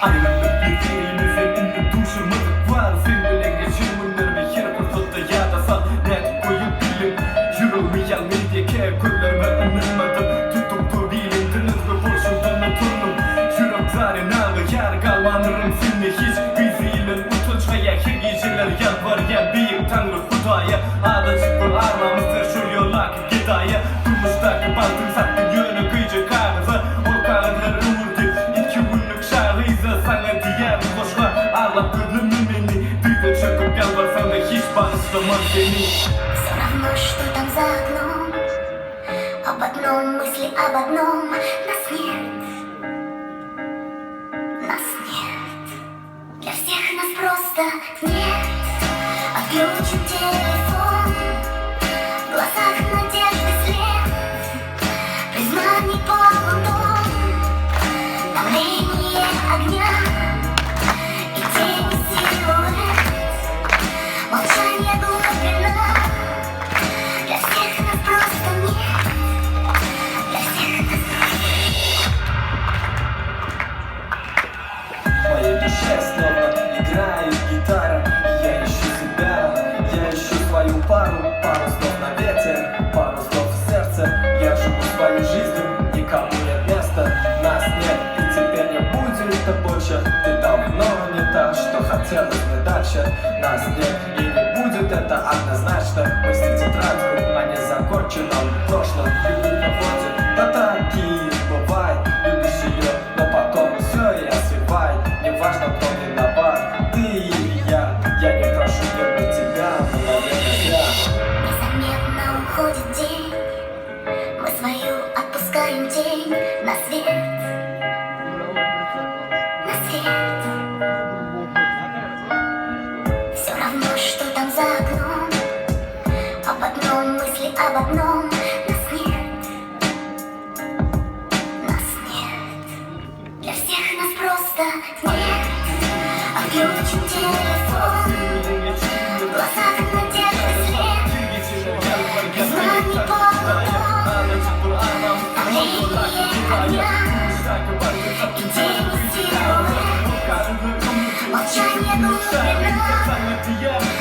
Ayrılık bir fiilimizin ünlü duşumuz var. Sen bile geçirmenler bir yer kurtuldu ya da sal net koyup bilim. Yürümeyen medyake kullarımı anlamadım. Tutuktu bilindiniz ve boşundan oturdum. Yüreklerin alı yer kalmanırım seni hiç. Biziyle utançmaya her geceler yalvarıyan büyük Tanrı Hudaya. Adacık bu armamızdır şu yola ki gidaya. Durmuştaki baltın sattın yönü kıyıcı kağıza. O kağıtları vurdu iki günlük şarkıysa sana diğer boşlar. Allah gönlümü beni duyda çöküp yalvarsan da hiç bağışlamaz beni. Все равно, что там за окном. Об одном мысли, об одном. Нас нет. Нас нет. Для всех нас просто нет. Отключим телефон. В глазах надежды след. Признаний полутон. Давление огня. И тени силуэт. Молчание глубина. Для всех нас просто нет. Для всех нас В моей душе словно играет гитара. И я ищу себя, я ищу свою пару. Пару слов на ветер, пару слов в сердце. Я живу своей жизнью, никому нет места. Нас нет, и теперь не будет это больше. Ты давно не та, что хотелось мне дальше. Нас нет, и не будет это однозначно. Мысли тетрадку, а не законченном прошлом. Люблю проводит, да такие бывает. Любишь ее, но потом все и осыпай. Неважно, кто виноват, ты или я не прошу вернуть тебя, но, наверное, зря. незаметно уходит день. Мы свою отпускаем тень на свет. На свет. Все равно, что там за окном. Об одном мысли, об одном. Нас нет. Нас нет. Для всех нас просто нет. Отключим телефон. В глазах надежды след. Знаний полутон. Давление огня. И тени силуэт. Молчание глубина.